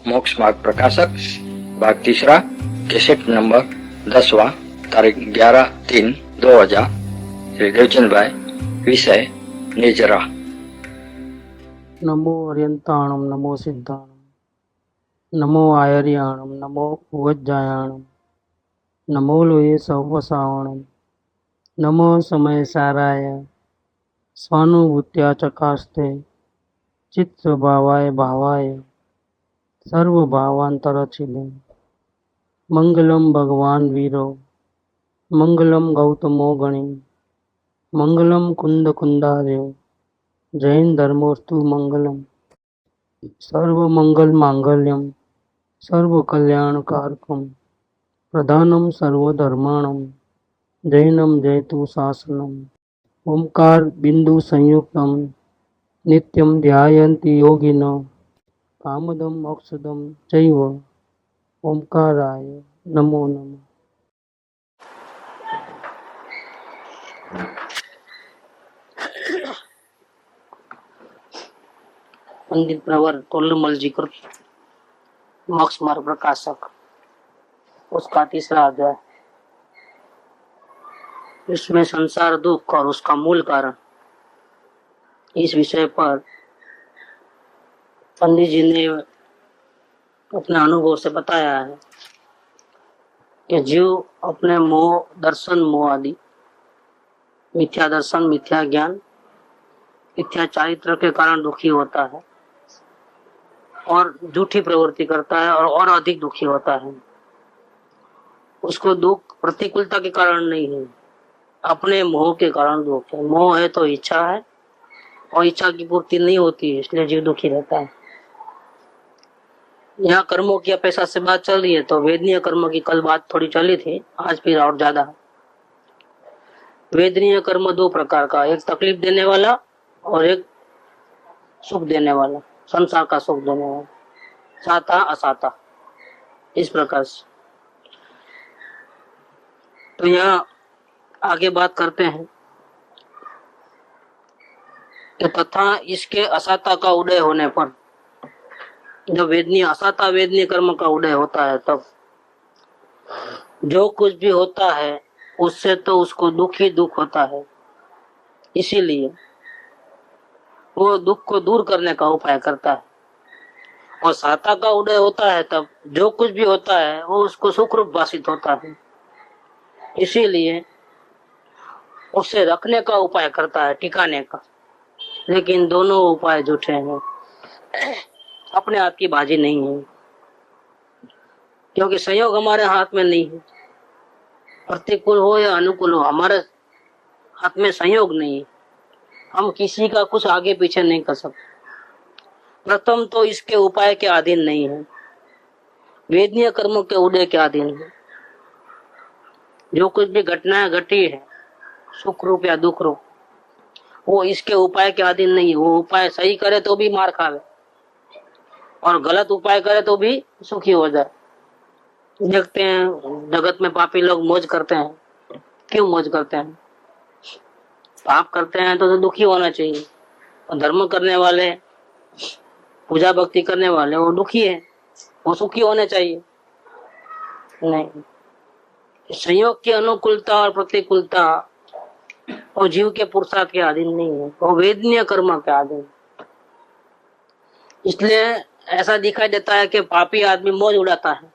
मोक्ष मार्ग प्रकाशक भाग तीसरा कैसेट नंबर 10वां तारीख 11/3/2000 श्री देवचंद भाई विषय निजरा। नमो अर्यंताणम नमो सिद्धाणम नमो आयर्याणम नमो उवज्जायाणम नमो लोये सवसावणम नमो समय साराय स्वानुभूत्या चकास्ते चित्त भावाय भावाय सर्वभावांतरचिले मंगलम भगवान वीरो मंगलम गौतमो गणि मंगलम कुंद कुंदार्यो जैन धर्मोस्तु मंगलम सर्व मंगल मांगल्यम सर्व कल्याण कारकम प्रधानम सर्वधर्माणम जैनम जयतु शासनम ओंकार बिंदु संयुक्तम नित्यम ध्यायन्ति योगिनो कामदम मोक्षदम चैव ओंकाराय नमो नमः। पंडित प्रवर तोलमल जी कृत मोक्ष मार्ग प्रकाशक उसका तीसरा अध्याय। इसमें संसार दुख और उसका मूल कारण, इस विषय पर पंडित जी ने अपने अनुभव से बताया है कि जीव अपने मोह दर्शन मोह आदि मिथ्या दर्शन मिथ्या ज्ञान मिथ्या चारित्र के कारण दुखी होता है और झूठी प्रवृत्ति करता है और अधिक दुखी होता है। उसको दुख प्रतिकूलता के कारण नहीं है, अपने मोह के कारण दुख है। मोह है तो इच्छा है और इच्छा की पूर्ति नहीं होती है, इसलिए जीव दुखी रहता है। यहाँ कर्मों की अपेक्षा से बात चल रही है तो वेदनीय कर्म की कल बात थोड़ी चली थी, आज फिर और ज्यादा। वेदनीय कर्म दो प्रकार का, एक तकलीफ देने वाला और एक सुख देने वाला, संसार का सुख देने वाला, साता असाता, इस प्रकार से। तो यहाँ आगे बात करते हैं कि तथा इसके असाता का उदय होने पर, जब वेदनीय असाता वेदनीय कर्म का उदय होता है तब जो कुछ भी होता है उससे तो उसको दुख ही दुख होता है। इसीलिए वो दुख को दूर करने का उपाय करता है। और साता का उदय होता है तब जो कुछ भी होता है वो उसको सुख रूप भाषित होता है, इसीलिए उसे रखने का उपाय करता है, टिकाने का। लेकिन दोनों उपाय झूठे हैं, अपने हाथ की बाजी नहीं है, क्योंकि संयोग हमारे हाथ में नहीं है। प्रतिकूल हो या अनुकूल हो, हमारे हाथ में संयोग नहीं है। हम किसी का कुछ आगे पीछे नहीं कर सकते। प्रथम तो इसके उपाय के अधीन नहीं है, वेदनीय कर्मों के उदय के अधीन है। जो कुछ भी घटनाएं घटी है, सुख रूप या दुख रूप, वो इसके उपाय के अधीन नहीं है। वो उपाय सही करे तो भी मार खावे और गलत उपाय करे तो भी सुखी हो जाए। देखते हैं जगत में पापी लोग मौज करते हैं। क्यों मौज करते हैं? पाप करते हैं तो दुखी होना चाहिए, और धर्म करने वाले पूजा भक्ति करने वाले वो दुखी है, वो सुखी होने चाहिए। नहीं, संयोग की अनुकूलता और प्रतिकूलता और जीव के पुरुषार्थ के अधीन नहीं है, वो वेदनीय कर्म के अधीन। इसलिए ऐसा दिखाई देता है कि पापी आदमी मौज उड़ाता है,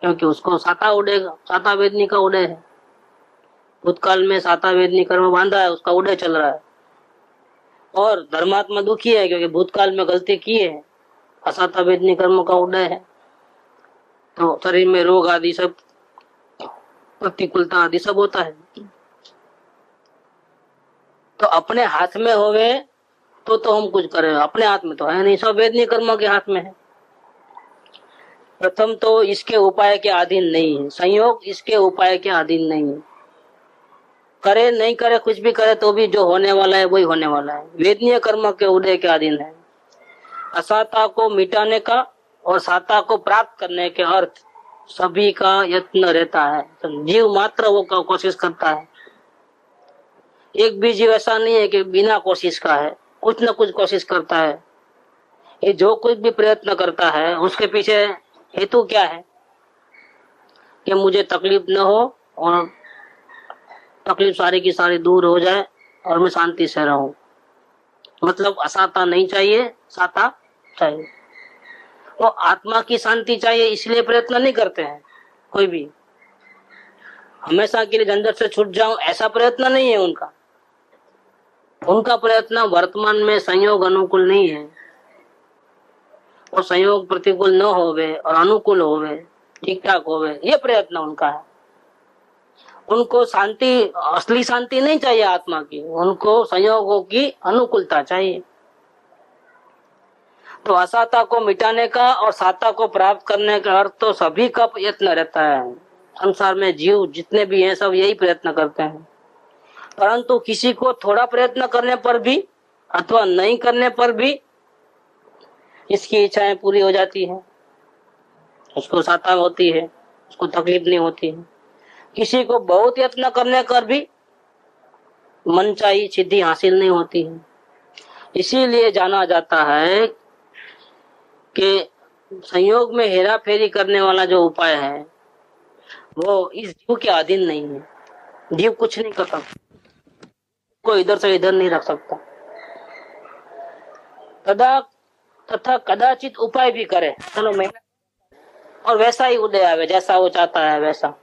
क्योंकि उसको साता उड़ेगा, साता वेदनी का उदय है। भूतकाल में साता वेदनी कर्म बांधा है, उसका उदय चल रहा है। और धर्मात्मा दुखी है क्योंकि भूतकाल में गलती की है, असाता वेदनी कर्म का उदय है। तो शरीर में रोग आदि सब, प्रतिकूलता आदि सब होता है। तो अपने हाथ में होवे तो हम कुछ करें, अपने हाथ में तो है नहीं, सब वेदनीय कर्म के हाथ में है। प्रथम तो इसके उपाय के अधीन नहीं है, संयोग इसके उपाय के अधीन नहीं है। करे नहीं करे, कुछ भी करे तो भी जो होने वाला है वही होने वाला है, वेदनीय कर्म के उदय के अधीन है। असाता को मिटाने का और साता को प्राप्त करने के अर्थ सभी का यत्न रहता है। तो जीव मात्र वो कोशिश करता है। एक भी जीव ऐसा नहीं है कि बिना कोशिश का है, कुछ न कुछ कोशिश करता है। ये जो कुछ भी प्रयत्न करता है उसके पीछे हेतु क्या है कि मुझे तकलीफ न हो और तकलीफ सारी की सारी दूर हो जाए और मैं शांति से रहूं। मतलब असाता नहीं चाहिए, साता चाहिए। वो आत्मा की शांति चाहिए इसलिए प्रयत्न नहीं करते हैं कोई भी। हमेशा के लिए झंझट से छूट जाऊं ऐसा प्रयत्न नहीं है उनका। उनका प्रयत्न वर्तमान में संयोग अनुकूल नहीं है, और संयोग प्रतिकूल न होवे और अनुकूल होवे, ठीक ठाक होवे, ये प्रयत्न उनका है। उनको शांति, असली शांति नहीं चाहिए आत्मा की, उनको संयोगों की अनुकूलता चाहिए। तो असाता को मिटाने का और साता को प्राप्त करने का अर्थ तो सभी का प्रयत्न रहता है। संसार में जीव जितने भी हैं सब यही प्रयत्न करते हैं, परंतु किसी को थोड़ा प्रयत्न करने पर भी अथवा नहीं करने पर भी इसकी इच्छाएं पूरी हो जाती है, उसको साता होती है, उसको तकलीफ नहीं होती है। किसी को बहुत यत्न करने पर भी मनचाही सिद्धि हासिल नहीं होती है। इसीलिए जाना जाता है कि संयोग में हेरा फेरी करने वाला जो उपाय है वो इस जीव के अधीन नहीं है। जीव कुछ नहीं कर सकता, कोई इधर से इधर नहीं रख सकता। तथा कदाचित उपाय भी करे, चलो मैं, और वैसा ही उदय आवे जैसा वो चाहता है वैसा।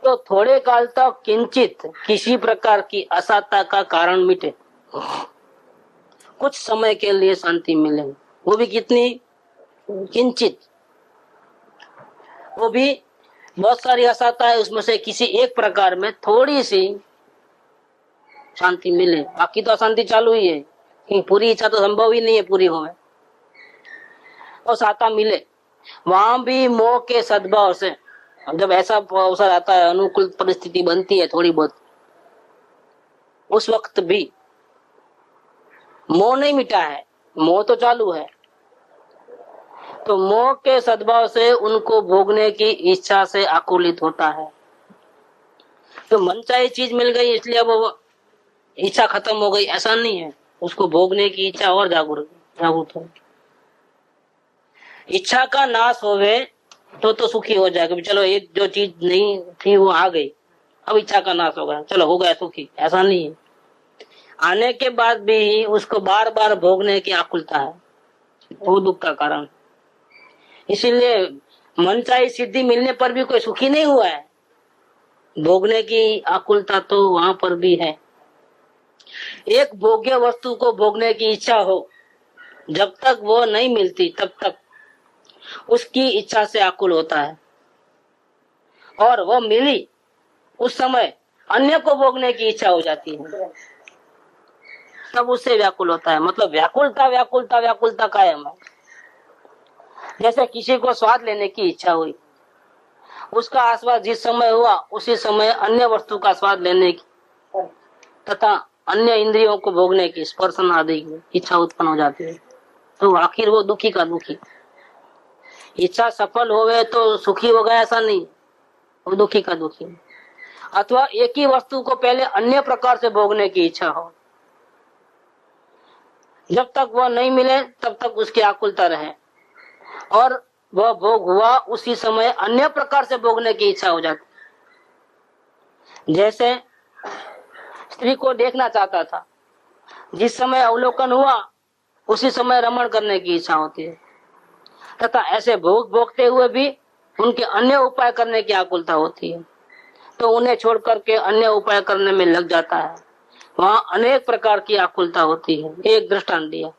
तो थोड़े काल तक किंचित किसी प्रकार की असाता का कारण मिटे, कुछ समय के लिए शांति मिले, वो भी कितनी किंचित। वो भी बहुत सारी असाता है, उसमें से किसी एक प्रकार में थोड़ी सी शांति मिले, बाकी तो अशांति चालू ही है। पूरी इच्छा तो संभव ही नहीं है पूरी हो। और साता मिले वहां भी मोह के सद्भाव से, जब ऐसा अवसर आता है, अनुकूल परिस्थिति बनती है थोड़ी बहुत, उस वक्त भी मोह नहीं मिटा है, मोह तो चालू है। तो मोह के सद्भाव से उनको भोगने की इच्छा से आकुलित होता है। तो मनचाही चीज मिल गई इसलिए अब वो इच्छा खत्म हो गई, ऐसा नहीं है। उसको भोगने की इच्छा और जागृत हो। इच्छा का नाश होवे तो सुखी हो जाएगा। चलो एक जो चीज नहीं थी वो आ गई, अब इच्छा का नाश हो गया, चलो हो गया सुखी, ऐसा नहीं है। आने के बाद भी उसको बार बार भोगने की आकुलता है, वो दुख का कारण। इसीलिए मनचाही सिद्धि मिलने पर भी कोई सुखी नहीं हुआ है, भोगने की आकुलता तो वहां पर भी है। एक भोग्य वस्तु को भोगने की इच्छा हो, जब तक वो नहीं मिलती तब तक उसकी इच्छा से आकुल होता है, और वो मिली उस समय अन्य को भोगने की इच्छा हो जाती है, तब उससे व्याकुल होता है। मतलब व्याकुलता व्याकुलता व्याकुलता कायम है। जैसे किसी को स्वाद लेने की इच्छा हुई, उसका आस्वाद जिस समय हुआ उसी समय अन्य वस्तु का स्वाद लेने की तथा अन्य इंद्रियों को भोगने की, स्पर्शन आदि की इच्छा उत्पन्न हो जाती है। तो आखिर वो दुखी का दुखी। इच्छा सफल होवे तो सुखी हो गया ऐसा नहीं, वो दुखी का दुखी। अथवा एक ही वस्तु को पहले अन्य प्रकार से भोगने की इच्छा हो, जब तक वह नहीं मिले तब तक उसकी आकुलता रहे, और वह भोग हुआ उसी समय अन्य प्रकार से भोगने की इच्छा हो जाती। जैसे स्त्री को देखना चाहता था, जिस समय अवलोकन हुआ उसी समय रमण करने की इच्छा होती है, तथा ऐसे भोगते हुए भी उनके अन्य उपाय करने की आकुलता होती है, तो उन्हें छोड़ करके अन्य उपाय करने में लग जाता है। वहां अनेक प्रकार की आकुलता होती है। एक दृष्टांत दिया,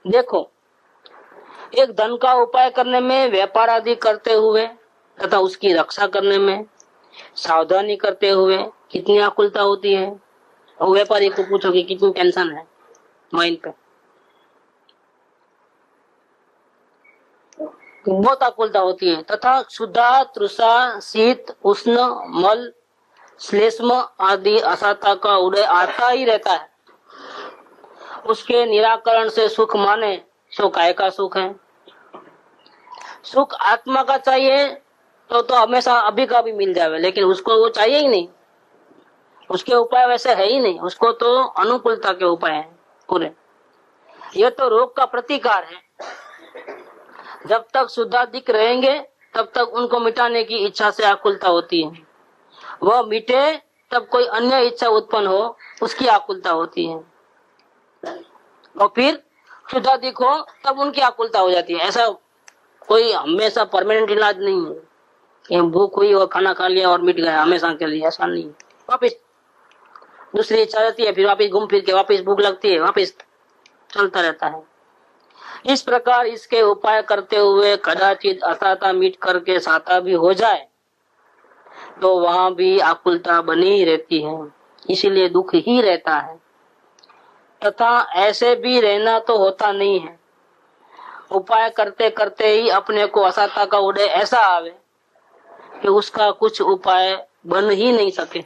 देखो, एक धन का उपाय करने में, व्यापार आदि करते हुए तथा उसकी रक्षा करने में सावधानी करते हुए कितनी आकुलता होती है। और व्यापारी को पूछो कि कितनी टेंशन है माइंड पे, बहुत आकुलता होती है। तथा क्षुधा, तृषा, शीत, उष्ण, मल, श्लेष्म आदि असाता का उदय आता ही रहता है। उसके निराकरण से सुख माने सो काय का सुख है। सुख आत्मा का चाहिए तो हमेशा अभी का भी मिल जावे, लेकिन उसको वो चाहिए ही नहीं, उसके उपाय वैसे है ही नहीं, उसको तो अनुकूलता के उपाय हैं पूरे। ये तो रोग का प्रतिकार है। जब तक शुद्धाधिक रहेंगे तब तक उनको मिटाने की इच्छा से आकुलता होती है। वह मिटे तब कोई अन्य इच्छा उत्पन्न हो, उसकी आकुलता होती है। और फिर शुद्धाधिक हो तब उनकी आकुलता हो जाती है। ऐसा कोई हमेशा परमानेंट इलाज नहीं है कि भूख हुई और खाना खा लिया और मिट गया हमेशा के लिए, ऐसा नहीं। वापिस दूसरी इच्छा रहती है, फिर वापिस घूम फिर के वापिस भूख लगती है, वापिस चलता रहता है। इस प्रकार इसके उपाय करते हुए कदाचित असाता मिट करके साता भी हो जाए तो वहां भी आकुलता बनी ही रहती है, इसीलिए दुख ही रहता है। तथा ऐसे भी रहना तो होता नहीं है। उपाय करते करते ही अपने को असाता का उदय ऐसा आवे कि उसका कुछ उपाय बन ही नहीं सके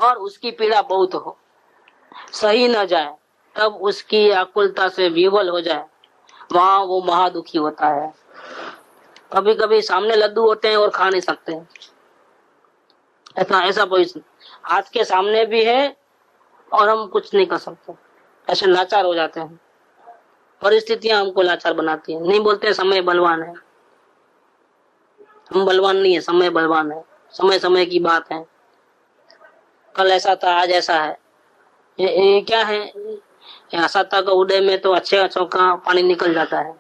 और उसकी पीड़ा बहुत हो, सही न जाए, तब उसकी आकुलता से विवल हो जाए, वहां वो महादुखी होता है। कभी कभी सामने लड्डू होते हैं और खा नहीं सकते, ऐसा ऐसा पोजीशन हाथ के सामने भी है और हम कुछ नहीं कर सकते, ऐसे लाचार हो जाते हैं। परिस्थितियां हमको लाचार बनाती हैं। नहीं बोलते समय बलवान है, हम बलवान नहीं है, समय बलवान है। समय समय की बात है, कल ऐसा था आज ऐसा है। ये क्या है, असाता का उदय में तो अच्छे अच्छों का पानी निकल जाता है,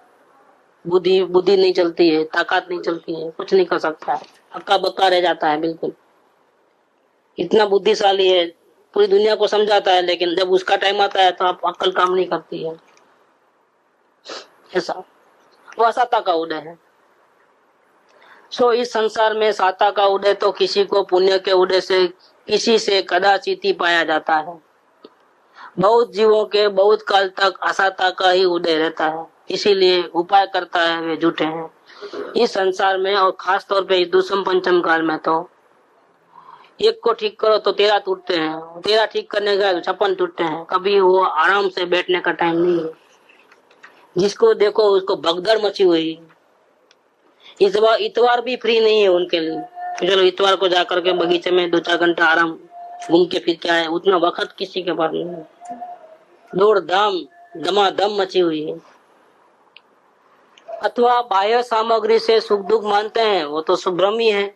बुद्धि नहीं चलती है, ताकत नहीं चलती है, कुछ नहीं कर सकता है, हक्का बक्का रह जाता है। बिल्कुल इतना बुद्धिशाली है, पूरी दुनिया को समझाता है, लेकिन जब उसका टाइम आता है तो आप अक्ल काम नहीं करती है। ऐसा वो असाता का उदय है। सो इस संसार में साता का उदय तो किसी को पुण्य के उदय से किसी से कदाचित ही पाया जाता है। बहुत जीवों के बहुत काल तक असाता का ही उदय रहता है, इसीलिए उपाय करता है वे झूठे हैं। इस संसार में और खास तौर पे इस दूसम पंचम काल में तो एक को ठीक करो तो 13 टूटते हैं, 13 ठीक करने का 56 टूटते हैं। कभी वो आराम से बैठने का टाइम नहीं है। जिसको देखो उसको भगदड़ मची हुई। इतवार भी फ्री नहीं है उनके लिए, चलो इतवार को जाकर के बगीचे में 2-4 घंटा आराम घूम के फिर क्या है, उतना वक्त किसी के पास नहीं है। दौड़ धाम दमादम मची हुई है। अथवा बाह्य सामग्री से सुख दुख मानते हैं, वो तो सुभ्रमी है।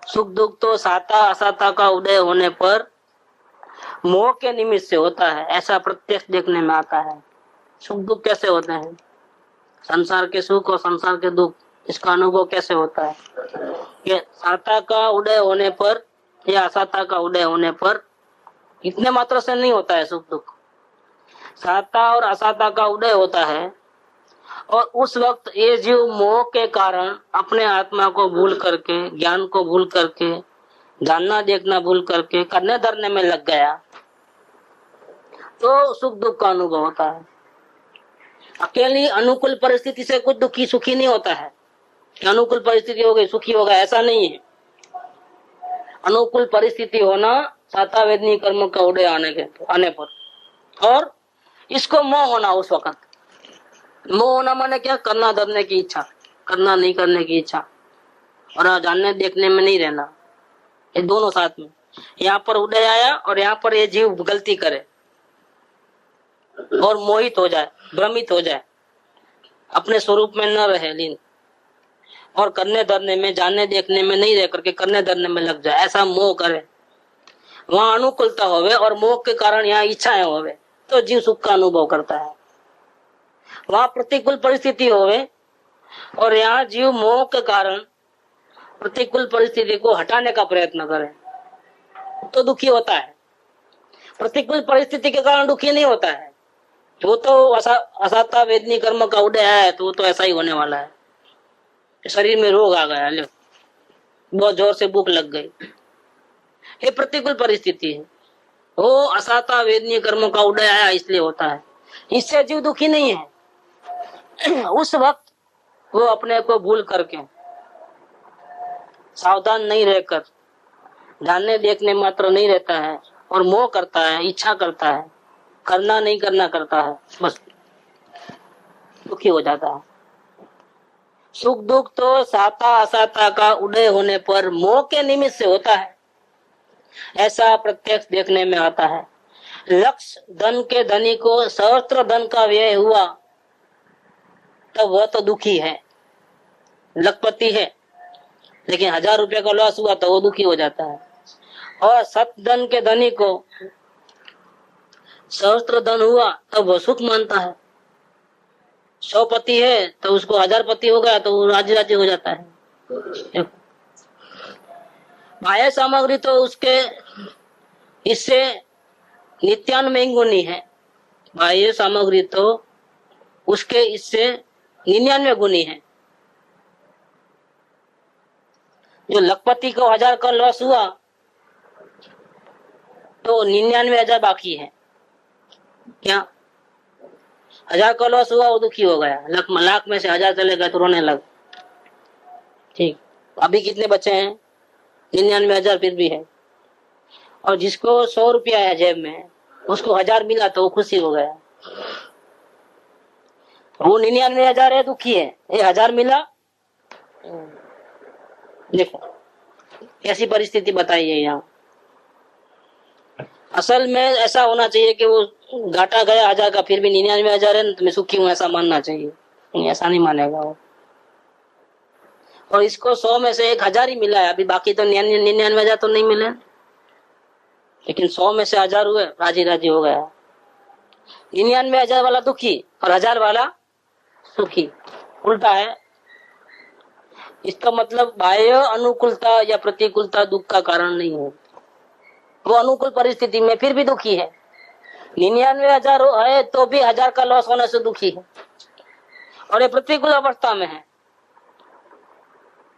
सुख दुख तो साता असाता का उदय होने पर मोह के निमित्त से होता है, ऐसा प्रत्यक्ष देखने में आता है। सुख दुख कैसे होते हैं, संसार के सुख और संसार के दुख, इसका अनुभव कैसे होता है कि साता का उदय होने पर या असाता का उदय होने पर इतने मात्र से नहीं होता है सुख दुख। साता और असाता का उदय होता है और उस वक्त ये जीव मोह के कारण अपने आत्मा को भूल करके, ज्ञान को भूल करके, जानना देखना भूल करके करने धरने में लग गया, तो सुख दुख का अनुभव होता है। अकेली अनुकूल परिस्थिति से कुछ दुखी सुखी नहीं होता है। अनुकूल परिस्थिति हो गई सुखी होगा, ऐसा नहीं है। अनुकूल परिस्थिति होना साता वेदनी कर्म का उदय आने पर, और इसको मोह होना उस वक्त। मोह होना माने क्या, करना धरने की इच्छा, करना नहीं करने की इच्छा, और जानने देखने में नहीं रहना, ये दोनों साथ में। यहाँ पर उदय आया और यहाँ पर ये जीव गलती करे और मोहित हो जाए, भ्रमित हो जाए, अपने स्वरूप में न रहे लीन, और करने धरने में, जानने देखने में नहीं रह करके करने धरने में लग जाए, ऐसा मोह करे। वहां अनुकूलता होवे और मोह के कारण यहाँ इच्छाएं होवे, तो जीव सुख का अनुभव करता है। वहां प्रतिकूल परिस्थिति होवे और यहाँ जीव मोह के कारण प्रतिकूल परिस्थिति को हटाने का प्रयत्न करे, तो दुखी होता है। प्रतिकूल परिस्थिति के कारण दुखी नहीं होता है, वो तो असाता वेदनी कर्म का उदय है, तो वो तो ऐसा ही होने वाला है। शरीर में रोग आ गया, लो बहुत जोर से भूख लग गई, ये प्रतिकूल परिस्थिति है। वो असाता वेदनी कर्म का उदय आया इसलिए होता है, इससे जीव दुखी नहीं है। उस वक्त वो अपने को भूल करके, सावधान नहीं रहकर, जानने देखने मात्र नहीं रहता है और मोह करता है, इच्छा करता है, करना नहीं करना करता है, बस दुखी हो जाता है। सुख दुख तो साता असाता का उदय होने पर मोह के निमित्त से होता है, ऐसा प्रत्यक्ष देखने में आता है। लक्ष धन के धनी को सहस्त्र धन का व्यय हुआ तब वह तो दुखी है, लखपति है, लेकिन 1000 रुपए का लॉस हुआ तो वो दुखी हो जाता है। और सत धन के धनी को सहस्त्र धन हुआ तब वह सुख मानता है। 100 पति है तो उसको 1000 पति हो गया तो वो राजी राजी हो जाता है। बाह्य सामग्री तो उसके इससे नित्यान्वयी गुणी है, बाह्य सामग्री तो उसके इससे 99 गुणी है। जो लखपति को 1000 का लॉस हुआ तो 99,000 बाकी है। क्या 1000 का लॉस हुआ वो दुखी हो गया, लाख में से 1000 चले गए तो रोने लग। ठीक, अभी कितने बचे हैं? 99,000 फिर भी है। और जिसको 100 रुपया है जेब में, उसको 1000 मिला तो वो खुशी हो गया। वो 99,000 है, दुखी है। ये 1000 मिला, देखो कैसी परिस्थिति बताइए यहाँ। असल में ऐसा होना चाहिए कि वो घाटा गया 1000 का फिर भी 99,000 है ना, तो मैं सुखी हूँ ऐसा मानना चाहिए। ऐसा नहीं मानेगा वो। और इसको 100 में से 1000 ही मिला है, अभी बाकी तो 99,000 तो नहीं मिले, लेकिन 100 में से 1000 हुए, राजी राजी हो गया। 99,000 वाला दुखी और 1000 वाला सुखी, उल्टा है। इसका मतलब बाह्य अनुकूलता या प्रतिकूलता दुख का कारण नहीं है। वो अनुकूल परिस्थिति में फिर भी दुखी है। 99,000 है तो भी 1000 का लॉस होने से दुखी है। और ये प्रतिकूल अवस्था में है।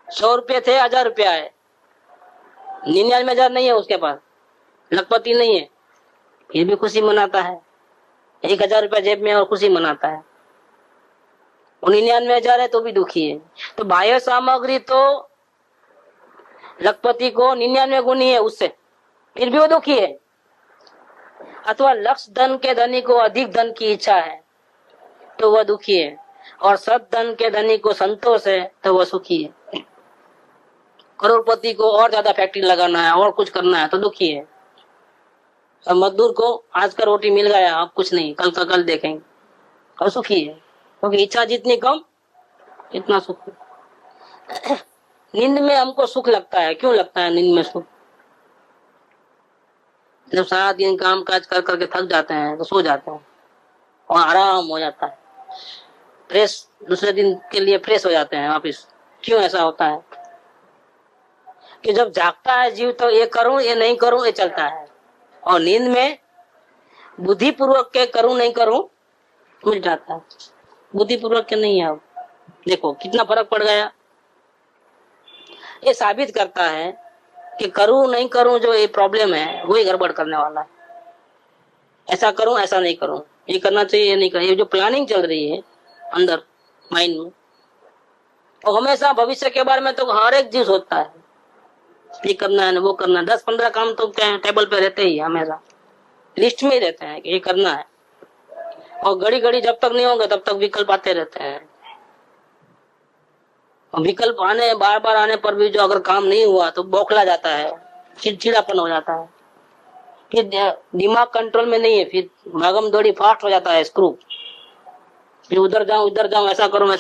100 रुपये थे, 1000 रुपया है, 99,000 नहीं है उसके पास, लखपति नहीं है, फिर भी खुशी मनाता है। 1000 रुपया जेब में और खुशी मनाता है। 99,000 है तो भी दुखी है। तो बाह्य सामग्री तो लखपति को 99 गुनी है उससे, फिर भी वो दुखी है। अथवा लक्ष धन के धनी को अधिक धन की इच्छा है तो वह दुखी है। और सत धन के धनी को संतोष है तो वह सुखी है। करोड़पति को और ज्यादा फैक्ट्री लगाना है और कुछ करना है तो दुखी है। और मजदूर को आज का रोटी मिल गया, अब कुछ नहीं, कल का कल देखेंगे, और सुखी है। क्योंकि इच्छा जितनी कम इतना सुख। नींद में हमको सुख लगता है। क्यों लगता है नींद में सुख? जब सारा दिन काम काज कर करके थक जाते हैं तो सो जाते हैं और आराम हो जाता है, फ्रेश, दूसरे दिन के लिए फ्रेश हो जाते हैं वापिस। क्यों ऐसा होता है? कि जब जागता है जीव तो ये करूं ये नहीं करूं ये चलता है, और नींद में बुद्धिपूर्वक के करूं नहीं करूं मिल जाता है। बुद्धिपूर्वक के नहीं है। अब देखो कितना फर्क पड़ गया। ये साबित करता है कि करूं नहीं करूं जो ये प्रॉब्लम है वही गड़बड़ करने वाला है। ऐसा करूं ऐसा नहीं करूं, ये करना चाहिए ये नहीं करना, ये जो प्लानिंग चल रही है अंदर माइंड में, और हमेशा भविष्य के बारे में तो हर एक चीज होता है, ये करना है वो करना है। 10-15 काम तो टेबल पे रहते ही, हमेशा लिस्ट में ही रहते हैं कि ये करना है। और घड़ी घड़ी जब तक नहीं होंगे तब तक विकल्प आते रहते हैं। विकल्प आने बार बार आने पर भी जो अगर काम नहीं हुआ तो बौखला जाता है, चिड़चिड़ापन हो जाता है, फिर दिमाग कंट्रोल में नहीं है, फिर भागम दौड़ी फास्ट हो जाता है स्क्रू, फिर उधर जाऊं ऐसा करूं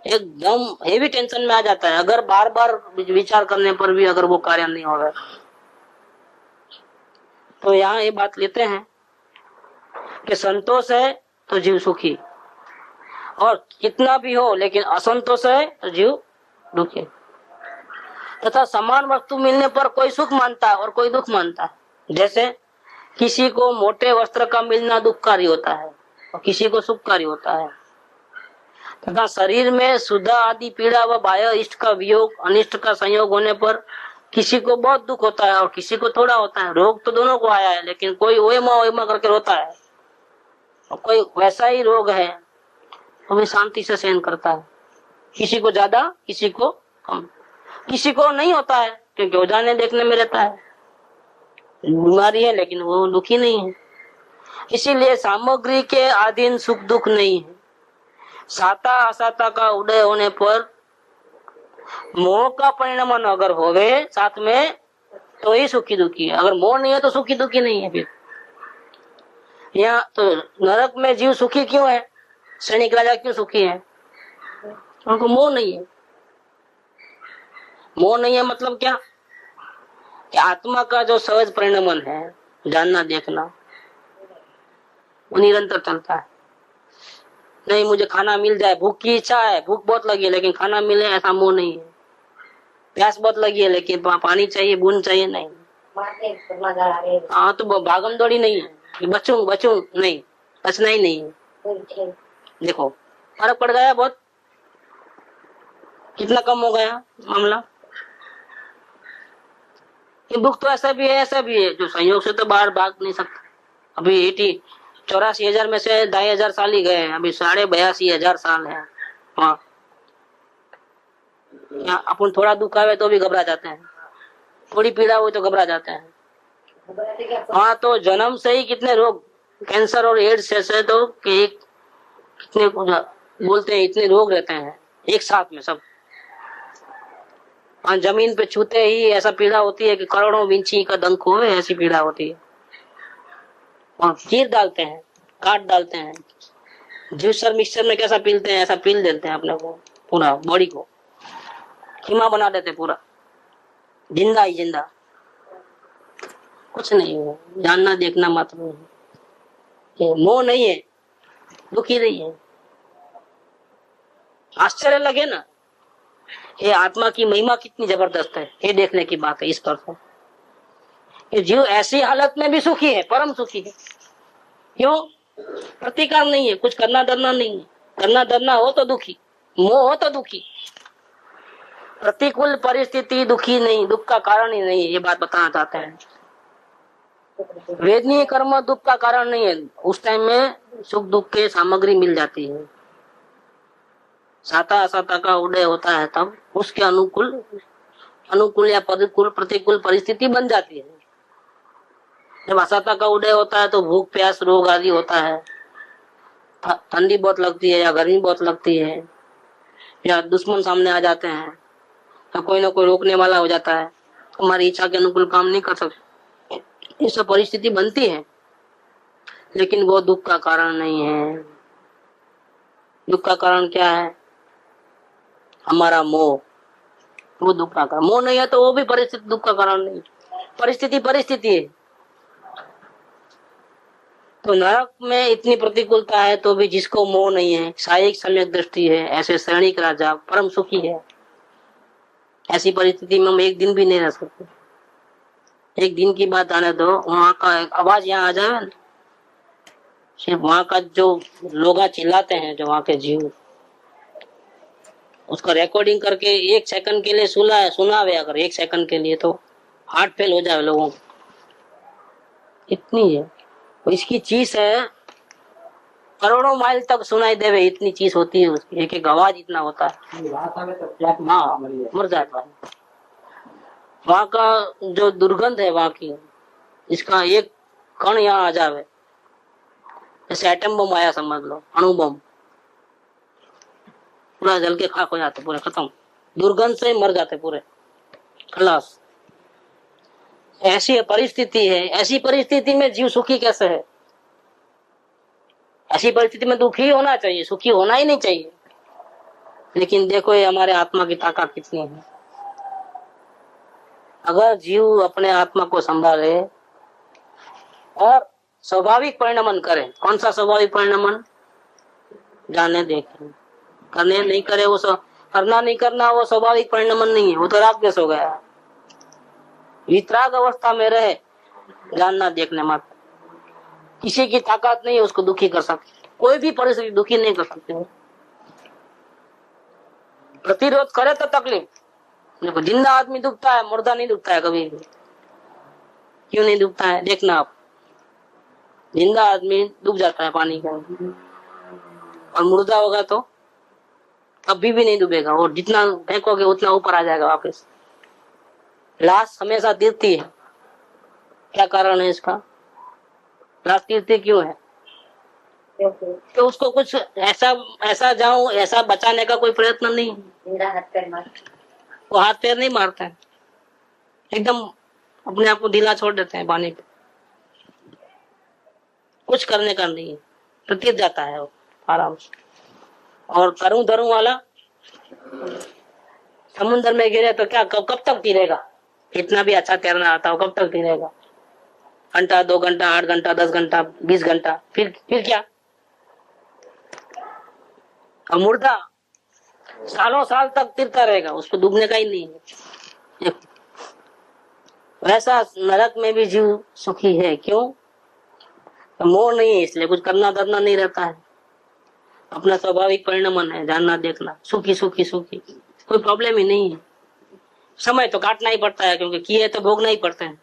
एकदम हेवी टेंशन में आ जाता है। अगर बार बार विचार करने पर भी अगर वो कार्य नहीं होगा तो यहाँ ये बात लेते हैं कि संतोष है तो जीव सुखी, और कितना भी हो लेकिन असंतोष है तो जीव दुखी। तथा समान वस्तु मिलने पर कोई सुख मानता है और कोई दुख मानता है। जैसे किसी को मोटे वस्त्र का मिलना दुखकारी होता है और किसी को सुखकारी होता है। तथा शरीर में सुधा आदि पीड़ा व बाह्य इष्ट का वियोग अनिष्ट का संयोग होने पर किसी को बहुत दुख होता है और किसी को थोड़ा होता है। रोग तो दोनों को आया है, लेकिन कोई ओएमा करके रोता है और कोई वैसा ही रोग है तो भी शांति से सहन करता है। किसी को ज्यादा किसी को कम, किसी को नहीं होता है क्योंकि वो जाने देखने में रहता है, बीमारी है लेकिन वो दुखी नहीं है। इसीलिए सामग्री के अधीन सुख दुख नहीं है। साता असाता का उदय होने पर मोह का परिणाम अगर होवे साथ में तो ही सुखी दुखी है। अगर मोह नहीं है तो सुखी दुखी नहीं है। फिर यहाँ तो नरक में जीव सुखी क्यों है? सैनिक राजा क्यों सुखी है? उनको मोह नहीं है। मोह नहीं है मतलब क्या कि आत्मा का जो सहज परिणमन है, जानना देखना, वो निरंतर चलता है। नहीं मुझे खाना मिल जाए, भूख की इच्छा है, भूख बहुत लगी है लेकिन खाना मिले, ऐसा मोह नहीं है। प्यास बहुत लगी है लेकिन पानी चाहिए, बूंद चाहिए, नहीं। हाँ तो भागम दौड़ी नहीं है कि बचूं बचूं, नहीं, बचना ही नहीं है। देखो फर्क पड़ गया बहुत, कितना कम हो गया मामला। ये दुख तो ऐसा भी है, ऐसा भी है, जो संयोग से तो बाहर भाग नहीं सकता। अभी 84,000 में से 2,500 साल ही गए, अभी 82,500 साल है। हाँ अपन थोड़ा दुख आवे तो भी घबरा जाते हैं, थोड़ी पीड़ा हुई तो घबरा जाते हैं। हाँ तो जन्म से ही कितने रोग, कैंसर और एड्स जैसे तो कि कितने बोलते हैं, इतने रोग रहते हैं एक साथ में सब। हाँ जमीन पे छूते ही ऐसा पीड़ा होती है कि करोड़ों विंची का डंक हो, ऐसी पीड़ा होती है। और चीर डालते हैं, काट डालते हैं, जूसर मिक्सचर में कैसा पीलते हैं ऐसा पील देते हैं अपने को, पूरा बॉडी को खीमा बना देते पूरा, जिंदा ही जिंदा। कुछ नहीं है, जानना देखना मात्र है। मोह नहीं है, दुखी नहीं है। आश्चर्य लगे ना, ये आत्मा की महिमा कितनी जबरदस्त है, ये देखने की बात है इस पर से। ये जीव ऐसी हालत में भी सुखी है, परम सुखी है। क्यों? प्रतिकार नहीं है, कुछ करना डरना नहीं है। करना डरना हो तो दुखी, मोह हो तो दुखी। प्रतिकूल परिस्थिति दुखी नहीं, दुख का कारण ही नहीं है, ये बात बताना चाहते हैं। वेदनीय कर्म दुख का कारण नहीं है, उस टाइम में सुख दुख के सामग्री मिल जाती है। साता असाता का उदय होता है तब उसके अनुकूल या प्रतिकूल परिस्थिति बन जाती है। जब असाता का उदय होता है तो भूख प्यास रोग आदि होता है, ठंडी बहुत लगती है या गर्मी बहुत लगती है, या दुश्मन सामने आ जाते हैं, या कोई ना कोई रोकने वाला हो जाता है, हमारी इच्छा के अनुकूल काम नहीं कर सकते, ये सब परिस्थिति बनती है। लेकिन वो दुख का कारण नहीं है। दुख का कारण क्या है? हमारा मोह, वो दुख का कारण। मोह नहीं है तो वो भी परिस्थिति दुख का कारण नहीं। परिस्थिति है। तो नरक में इतनी प्रतिकूलता है तो भी जिसको मोह नहीं है, सायिक सम्यक दृष्टि है, ऐसे सैनिक राजा परम सुखी है। ऐसी परिस्थिति में हम एक दिन भी नहीं रह सकते। एक दिन की बात आने दो, वहां का आवाज यहाँ आ जाए, सिर्फ वहां का जो लोग चिल्लाते हैं, जो वहां के जीव, उसका रिकॉर्डिंग करके 1 सेकंड के लिए सुनावे अगर 1 सेकंड के लिए, तो हार्ट फेल हो जाए लोगों को। इतनी है तो इसकी चीज है, करोड़ों माइल तक सुनाई देवे, इतनी चीज होती है उसकी, एक एक आवाज इतना होता है। हाँ मर जाता है। वहां का जो दुर्गंध है वहां की, इसका एक कण यहाँ आ जावे, जैसे एटम बम आया समझ लो, अणु बम, पूरा जल के खाक हो जाते, पूरे खत्म, दुर्गंध से मर जाते पूरे, खलास। ऐसी परिस्थिति है। ऐसी परिस्थिति में जीव सुखी कैसे है? ऐसी परिस्थिति में दुखी होना चाहिए, सुखी होना ही नहीं चाहिए। लेकिन देखो ये हमारे आत्मा की ताकत कितनी है। अगर जीव अपने आत्मा को संभाले और स्वाभाविक परिणमन करे। कौन सा स्वाभाविक परिणमन? जाने देखे, करने नहीं करे वो करना नहीं करना, वो स्वाभाविक परिणमन नहीं है, वो तो रागद्वेष हो गया। वितराग अवस्था में रहे, जानना देखने मत, किसी की ताकत नहीं है उसको दुखी कर सकते, कोई भी परिस्थिति दुखी नहीं कर सकते। प्रतिरोध करे तो तकलीफ। देखो जिंदा आदमी दुखता है, मुर्दा नहीं दुखता है कभी भी। क्यों नहीं दुखता है? देखना आप, जिंदा आदमी दुख जाता है पानी का, और मुर्दा होगा तो कभी भी नहीं डूबेगा, और जितना फेंकोगे उतना ऊपर आ जाएगा वापस। लाश हमेशा तीरती है, क्या कारण है इसका? लाश तीरती क्यों है? तो उसको कुछ ऐसा बचाने का कोई प्रयत्न नहीं है। वो हाथ पैर नहीं मारता है, एकदम अपने आप को ढीला छोड़ देते हैं पानी पे। कुछ करने का नहीं है, तो तिर जाता है वो आराम से। और करूं धरूं वाला समुद्र में गिरे तो क्या, कब तक तिरेगा? कितना भी अच्छा तैरना आता हो, कब तक तिरेगा? घंटा, 2 घंटा, 8 घंटा, 10 घंटा, 20 घंटा, फिर क्या? और मुर्दा सालों साल तक तिरता रहेगा, उसको डूबने का ही नहीं है। वैसा नरक में भी जीव सुखी है। क्यों? मोह नहीं है, इसलिए कुछ करना धरना नहीं रहता है, अपना स्वाभाविक परिणमन है, जानना देखना, सुखी सुखी सुखी, कोई प्रॉब्लम ही नहीं है। समय तो काटना ही पड़ता है, क्योंकि किए तो भोगना ही पड़ते हैं।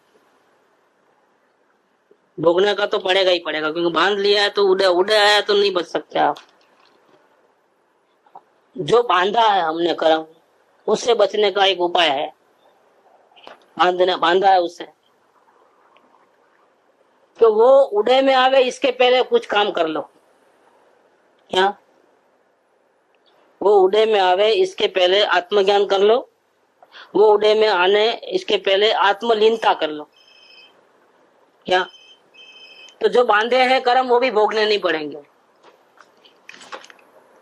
भोगने का तो पड़ेगा ही पड़ेगा, क्योंकि बांध लिया है तो उड़े उड़े आया तो नहीं बच सकते आप। जो बांधा है हमने कर्म, उससे बचने का एक उपाय है, बांधा है उससे, तो वो उड़े में आवे इसके पहले कुछ काम कर लो। क्या? वो उड़े में आवे इसके पहले आत्मज्ञान कर लो, वो उड़े में आने इसके पहले आत्मलीनता कर लो। क्या? तो जो बांधे हैं कर्म वो भी भोगने नहीं पड़ेंगे,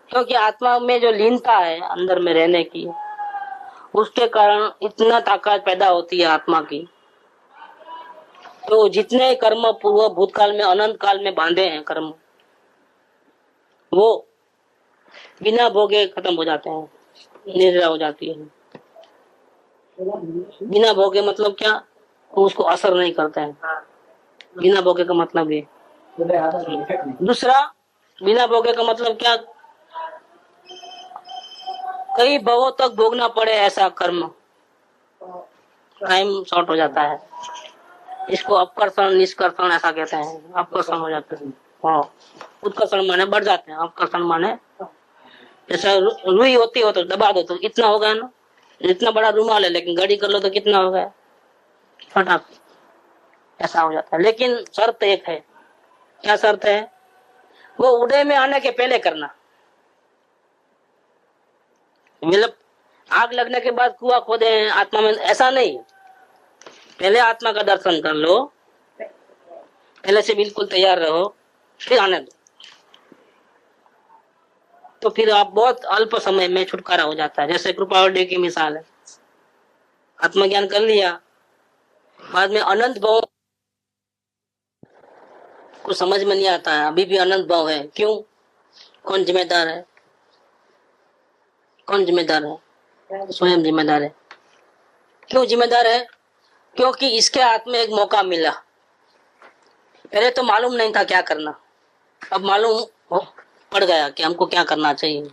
क्योंकि आत्मा में जो लीनता है अंदर में रहने की, उसके कारण इतना ताकत पैदा होती है आत्मा की। तो जितने कर्म पूर्व भूतकाल में अनंत काल में बांधे हैं कर्म, वो बिना भोगे खत्म हो जाते हैं, निद्रा हो जाती है। बिना भोगे मतलब क्या? वो उसको असर नहीं करता है, बिना भोगे का मतलब ये। दूसरा, बिना भोगे का मतलब क्या? कई भवों तक भोगना पड़े ऐसा कर्म, टाइम शॉर्ट हो जाता है। इसको अपकर्षण निष्कर्षण ऐसा कहते हैं। अपकर्षण हो जाते हैं, हाँ। उत्कर्षण माने बढ़ जाते हैं, अपकर्षण माने जैसा रुई होती हो तो दबा दो तो इतना हो गया ना, इतना बड़ा रुमाल है, लेकिन घड़ी कर लो तो कितना हो गया, फटाक, ऐसा हो जाता है। लेकिन शर्त एक है। क्या शर्त है? वो उड़े में आने के पहले करना। मतलब आग लगने के बाद कुआं खोदे आत्मा में, ऐसा नहीं। पहले आत्मा का दर्शन कर लो, पहले से बिल्कुल तैयार रहो, फिर आने दो, तो फिर आप बहुत अल्प समय में छुटकारा हो जाता है। जैसे कृपावड़ी की मिसाल है, आत्मज्ञान कर लिया, बाद में अनंत भाव को समझ में नहीं आता है, अभी भी अनंत भाव है। क्यों? कौन जिम्मेदार है? कौन जिम्मेदार है? स्वयं जिम्मेदार है। क्यों जिम्मेदार है? क्योंकि इसके हाथ में एक मौका मिला। पहले तो मालूम नहीं था क्या करना, अब मालूम पड़ गया कि हमको क्या करना चाहिए।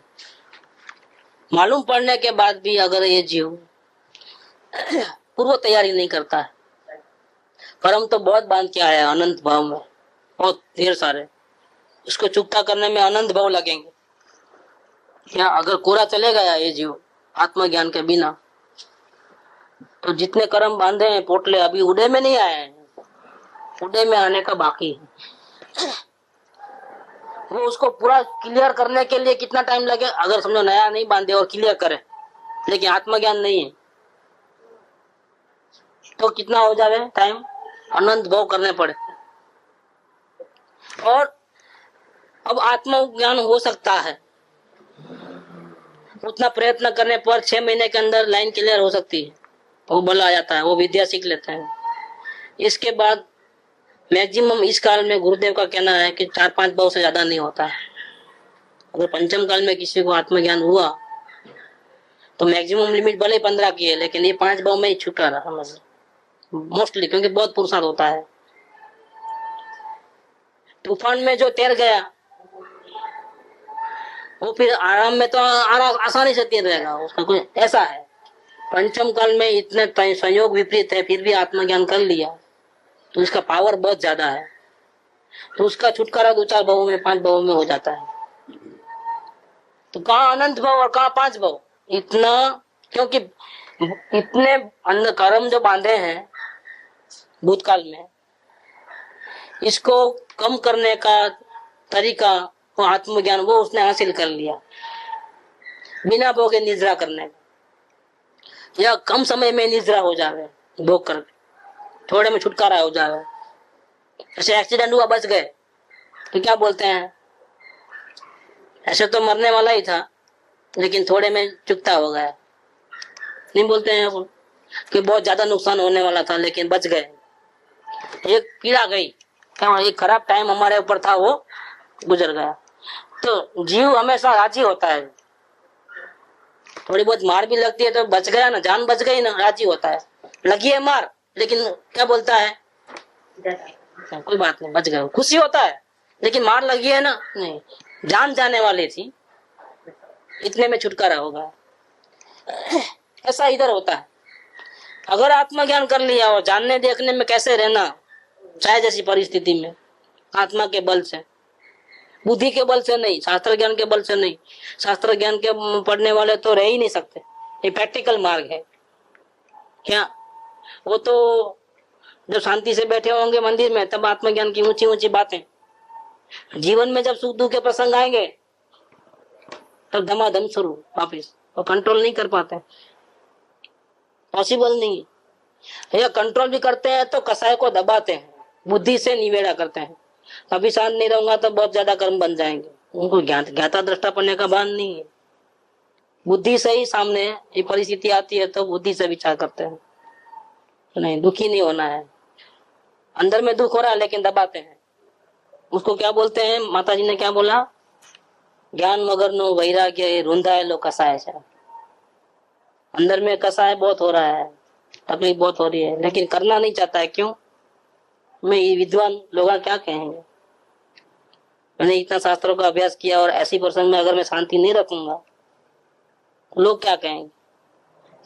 मालूम पड़ने के बाद भी अगर ये जीव पूर्व तैयारी नहीं करता है, कर्म तो बहुत बांध के आया है अनंत भाव में, बहुत ढेर सारे, इसको चुकता करने में अनंत भाव लगेंगे। क्या अगर कोरा चले गया ये जीव आत्मज्ञान के बिना, तो जितने कर्म बांधे हैं पोटले अभी उड़े में नहीं आए हैं, उड़े में आने का बाकी है। वो उसको पूरा क्लियर करने के लिए कितना टाइम लगे? अगर समझो नया नहीं बांधे और क्लियर करे, लेकिन आत्मज्ञान नहीं है, तो कितना हो जाए टाइम? अनंत भाव करने पड़े। और अब आत्मज्ञान हो सकता है, उतना प्रयत्न करने पर 6 महीने के अंदर लाइन क्लियर हो सकती है, वो बल आ जाता है, वो विद्या सीख लेते हैं। इसके बाद मैक्सिमम इस काल में गुरुदेव का कहना है कि 4-5 भाव से ज्यादा नहीं होता है। अगर पंचम काल में किसी को आत्मज्ञान हुआ तो मैक्सिमम लिमिट भले 15 की है, लेकिन ये 5 भाव में ही छूटा रहा समझ मोस्टली, क्योंकि बहुत पुरुषार्थ होता है। तूफान में जो तैर गया वो फिर आराम में तो आसानी से तैर रहेगा, उसका कोई ऐसा है। पंचम काल में इतने संयोग विपरीत है, फिर भी आत्मज्ञान कर लिया तो इसका पावर बहुत ज्यादा है, तो उसका छुटकारा 2-4 भावों में 5 भावों में हो जाता है। तो कहाँ अनंत भाव और कहाँ 5 भाव? इतना, क्योंकि इतने अंध कर्म जो बांधे हैं भूतकाल में, इसको कम करने का तरीका वो आत्मज्ञान वो उसने हासिल कर लिया बिना भोगे निद्रा करने का, या कम समय में निद्रा हो जावे भोग करके, थोड़े में छुटकारा हो जावे। जैसे एक्सीडेंट हुआ बच गए, तो क्या बोलते हैं, ऐसे तो मरने वाला ही था लेकिन थोड़े में चुकता हो गया। नहीं बोलते हैं वो कि बहुत ज्यादा नुकसान होने वाला था लेकिन बच गए। एक पीड़ा गई, क्या एक खराब टाइम हमारे ऊपर था वो गुजर गया। तो जीव हमेशा राजी होता है, थोड़ी बहुत मार भी लगती है तो बच गया ना, जान बच गई ना, राजी होता है। लगी है मार लेकिन क्या बोलता है, कोई बात नहीं बच गए, खुशी होता है। लेकिन मार लगी है ना, नहीं, जान जाने वाली थी, इतने में छुटकारा होगा। ऐसा इधर होता है। अगर आत्मज्ञान कर लिया और जानने देखने में कैसे रहना, चाहे जैसी परिस्थिति में, आत्मा के बल से, बुद्धि के बल से नहीं, शास्त्र ज्ञान के बल से नहीं। शास्त्र ज्ञान के पढ़ने वाले तो रह ही नहीं सकते, ये प्रैक्टिकल मार्ग है। क्या वो तो जब शांति से बैठे होंगे मंदिर में तब आत्मज्ञान की ऊंची ऊंची बातें, जीवन में जब सुख दुख के प्रसंग आएंगे तब धमाधम शुरू वापिस, और कंट्रोल नहीं कर पाते, पॉसिबल नहीं। या कंट्रोल भी करते हैं तो कसाय को दबाते हैं, बुद्धि से निवेड़ा करते हैं। अभी शांत नहीं रहूंगा तो बहुत ज्यादा कर्म बन जाएंगे, उनको ज्ञाता दृष्टा पढ़ने का भान नहीं है। बुद्धि से ही सामने ये परिस्थिति आती है तो बुद्धि से विचार करते हैं, नहीं दुखी नहीं होना है, अंदर में दुख हो रहा है लेकिन दबाते हैं। उसको क्या बोलते हैं, माता जी ने क्या बोला, ज्ञान मगर नो वैराग्य रूंधा लो कसाय है। अंदर में कसाय बहुत हो रहा है, तकलीफ बहुत हो रही है, लेकिन करना नहीं चाहता है। क्यों, मैं ये विद्वान लोग क्या कहेंगे, मैंने इतना शास्त्रों का अभ्यास किया और ऐसी प्रसंग में अगर मैं शांति नहीं रखूंगा तो लोग क्या कहेंगे।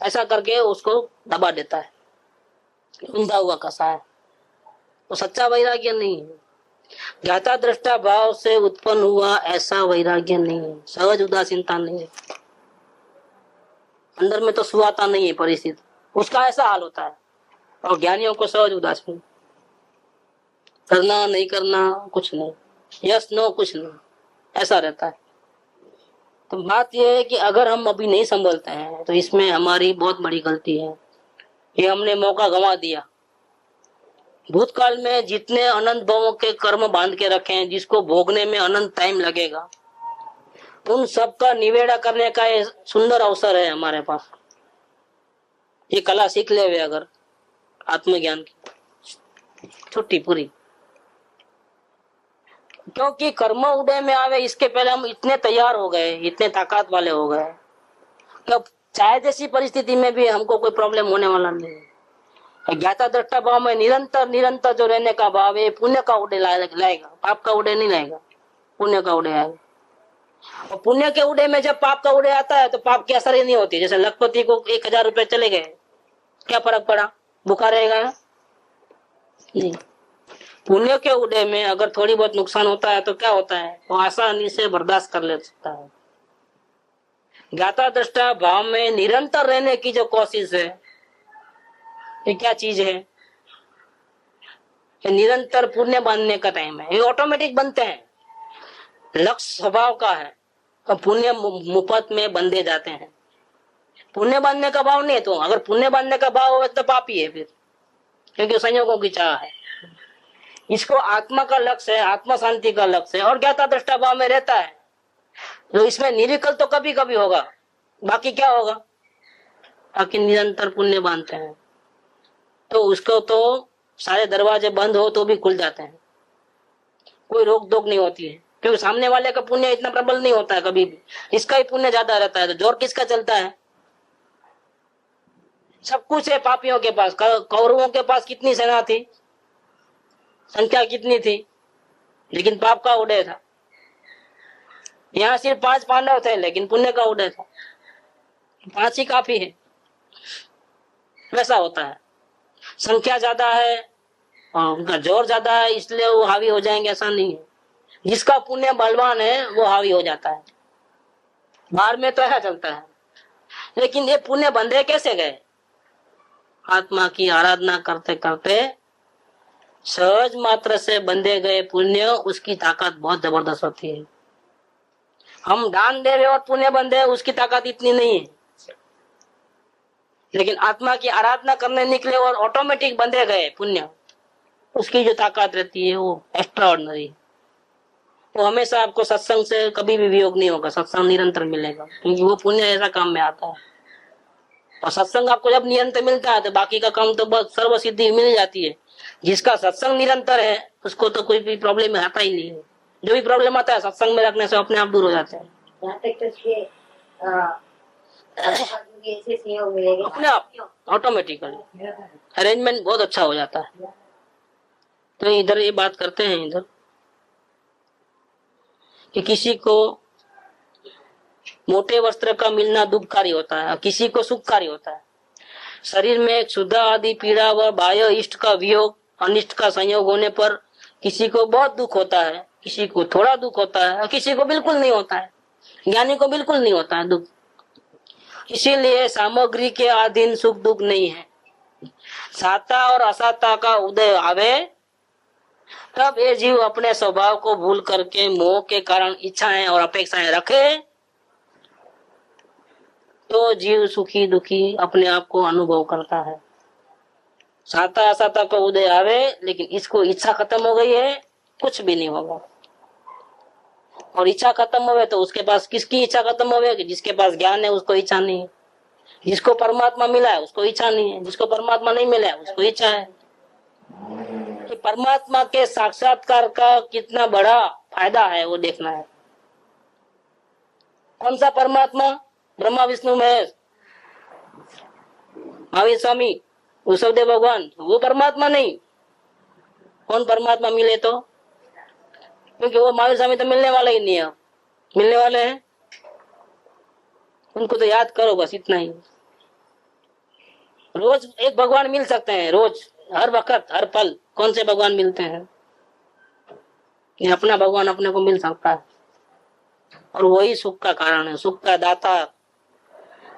ऐसा करके उसको दबा देता है, ऊंधा हुआ कसाय। वो सच्चा वैराग्य नहीं है, ज्ञाता दृष्टा भाव से उत्पन्न हुआ ऐसा वैराग्य नहीं है, सहज उदासीनता नहीं है। अंदर में तो सुहाता नहीं है परिस्थिति, उसका ऐसा हाल होता है। और ज्ञानियों को सहज उदासीन, करना नहीं करना कुछ नहीं, यस नो कुछ नहीं, ऐसा रहता है। तो बात यह है कि अगर हम अभी नहीं संभलते हैं तो इसमें हमारी बहुत बड़ी गलती है, ये हमने मौका गंवा दिया। भूतकाल में जितने अनंत भावों के कर्म बांध के रखे हैं, जिसको भोगने में अनंत टाइम लगेगा, उन सब का निवेड़ा करने का ये सुंदर अवसर है हमारे पास। ये कला सीख ले अगर आत्मज्ञान की, छुट्टी पूरी। क्योंकि कर्म उदय में आवे इसके पहले हम इतने तैयार हो गए, इतने ताकत वाले हो गए कि अब चाहे जैसी परिस्थिति में भी हमको कोई प्रॉब्लम होने वाला नहीं है। ज्ञाता दृष्टा भाव में निरंतर निरंतर जो रहने का भाव है, पुण्य का उदय लाएगा, पाप का उदय नहीं लाएगा, पुण्य का उदय आएगा। और पुण्य के उदय में जब पाप का उदय आता है तो पाप की असर ही नहीं होती। जैसे लखपति को 1000 रुपए चले गए, क्या फर्क पड़ा, भूखा रहेगा नहीं। पुण्य के उदय में अगर थोड़ी बहुत नुकसान होता है तो क्या होता है, वो आसानी से बर्दाश्त कर ले सकता है। ज्ञाता दृष्टा भाव में निरंतर रहने की जो कोशिश है, ये क्या चीज है, ये निरंतर पुण्य बांधने का टाइम है। ये ऑटोमेटिक बनते हैं, लक्ष्य स्वभाव का है, और पुण्य मुफ्त में बंधे जाते हैं। पुण्य बांधने का भाव नहीं है, तो अगर पुण्य बांधने का भाव हो तो पापी है फिर, क्योंकि संयोगों की चाह है। इसको आत्मा का लक्ष्य है, आत्मा शांति का लक्ष्य है, और ज्ञाता दृष्टा भाव में रहता है। जो इसमें निर्विकल्प तो कभी कभी होगा, बाकी क्या होगा, बाकी निरंतर पुण्य बांधते हैं तो उसको तो सारे दरवाजे बंद हो तो भी खुल जाते हैं, कोई रोक टोक नहीं होती है। क्योंकि सामने वाले का पुण्य इतना प्रबल नहीं होता है कभी भी, इसका ही पुण्य ज्यादा रहता है। तो जोर किसका चलता है, सब कुछ है पापियों के पास। कौरवों के पास कितनी सेना थी, संख्या कितनी थी, लेकिन पाप का उदय था। यहाँ सिर्फ 5 पांडव थे लेकिन पुण्य का उदय था, 5 ही काफी है। वैसा होता है, संख्या ज्यादा है और उनका जोर ज्यादा है इसलिए वो हावी हो जाएंगे, ऐसा नहीं है। जिसका पुण्य बलवान है वो हावी हो जाता है। बाहर में तो ऐसा चलता है, लेकिन ये पुण्य बंधे कैसे गए, आत्मा की आराधना करते करते सहज मात्र से बंधे गए पुण्य, उसकी ताकत बहुत जबरदस्त होती है। हम दान दे रहे और पुण्य बंधे, उसकी ताकत इतनी नहीं है। लेकिन आत्मा की आराधना करने निकले और ऑटोमेटिक बंधे गए पुण्य, उसकी जो ताकत रहती है वो एक्स्ट्रा ऑर्डिनरी। वो हमेशा आपको सत्संग से कभी भी वियोग नहीं होगा, सत्संग निरंतर मिलेगा, क्योंकि वो पुण्य ऐसा काम में आता है। और सत्संग आपको जब निरंतर मिलता है तो बाकी का काम तो बस सर्व सिद्धि मिल जाती है। जिसका सत्संग निरंतर है उसको तो कोई भी प्रॉब्लम आता ही नहीं है। जो भी प्रॉब्लम आता है सत्संग में रखने से अपने आप दूर हो जाते हैं, अपने आप ऑटोमेटिकली अरेंजमेंट बहुत अच्छा हो जाता है। तो इधर ये बात करते हैं इधर कि किसी को मोटे वस्त्र का मिलना दुखकारी होता है, किसी को सुखकारी होता है। शरीर में क्षुधा आदि पीड़ा व बाह्य इष्ट का वियोग अनिष्ट का संयोग होने पर किसी को बहुत दुख होता है, किसी को थोड़ा दुख होता है और किसी को बिल्कुल नहीं होता है। ज्ञानी को बिल्कुल नहीं होता है दुख। इसीलिए सामग्री के अधीन सुख दुख नहीं है। साता और असाता का उदय आवे तब ये जीव अपने स्वभाव को भूल करके मोह के कारण इच्छाएं और अपेक्षाएं रखे तो जीव सुखी दुखी अपने आप को अनुभव करता है। साता असाता का उदय आवे लेकिन इसको इच्छा खत्म हो गई है, कुछ भी नहीं होगा। और इच्छा खत्म हो गई तो उसके पास किसकी इच्छा खत्म हो गई? जिसके पास ज्ञान है उसको इच्छा नहीं है। जिसको परमात्मा मिला है उसको इच्छा नहीं है, जिसको परमात्मा नहीं मिला है उसको इच्छा है। कि परमात्मा के साक्षात्कार का कितना बड़ा फायदा है वो देखना है। कौन सा परमात्मा? ब्रह्मा विष्णु महेश, महावीर स्वामी, ऋषभदेव भगवान, वो परमात्मा नहीं। कौन परमात्मा मिले तो? क्योंकि वो महावीर स्वामी तो मिलने वाला ही नहीं है। मिलने वाले हैं उनको तो याद करो, बस इतना ही। रोज एक भगवान मिल सकते हैं, रोज हर वक्त हर पल कौन से भगवान मिलते हैं? ये अपना भगवान अपने को मिल सकता है और वही सुख का कारण है, सुख का दाता,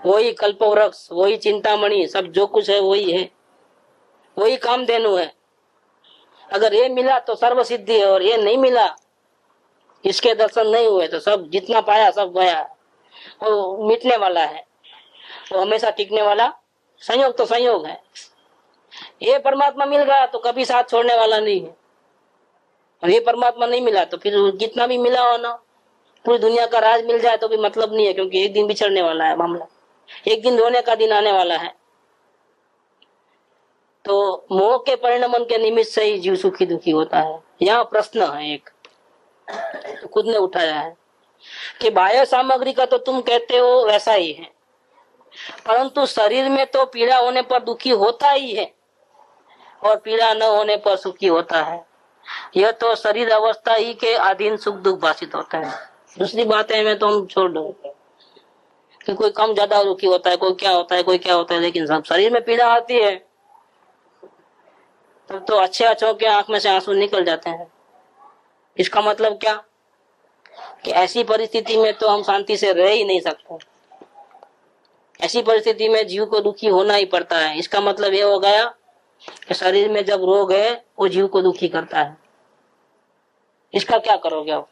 वही कल्पवृक्ष, वही चिंतामणि, सब जो कुछ है वही है, वही कामधेनु है। अगर ये मिला तो सर्व सिद्धि है और ये नहीं मिला, इसके दर्शन नहीं हुए तो सब जितना पाया सब गया। वो मिटने वाला है, वो हमेशा टिकने वाला संयोग तो संयोग है। ये परमात्मा मिल गया तो कभी साथ छोड़ने वाला नहीं है, और ये परमात्मा नहीं मिला तो फिर जितना भी मिला हो ना, पूरी दुनिया का राज मिल जाए तो भी मतलब नहीं है, क्योंकि एक दिन बिछड़ने वाला है मामला, एक दिन रोने का दिन आने वाला है। तो मोह के परिणमन के निमित्त से ही जीव सुखी दुखी होता है। यहाँ प्रश्न है एक, तो खुद ने उठाया है कि बाह्य सामग्री का तो तुम कहते हो वैसा ही है, परंतु शरीर में तो पीड़ा होने पर दुखी होता ही है और पीड़ा न होने पर सुखी होता है। यह तो शरीर अवस्था ही के अधीन सुख दुख भाषित होता है। दूसरी बात है मैं तो हम छोड़ दो कि कोई कम ज्यादा दुखी होता है, कोई क्या होता है, कोई क्या होता है, लेकिन सब शरीर में पीड़ा आती है तब तो अच्छे अच्छों के आंख में से आंसू निकल जाते हैं। इसका मतलब क्या कि ऐसी परिस्थिति में तो हम शांति से रह ही नहीं सकते। ऐसी परिस्थिति में जीव को दुखी होना ही पड़ता है। इसका मतलब यह हो गया कि शरीर में जब रोग है वो जीव को दुखी करता है। इसका क्या करोगे आप?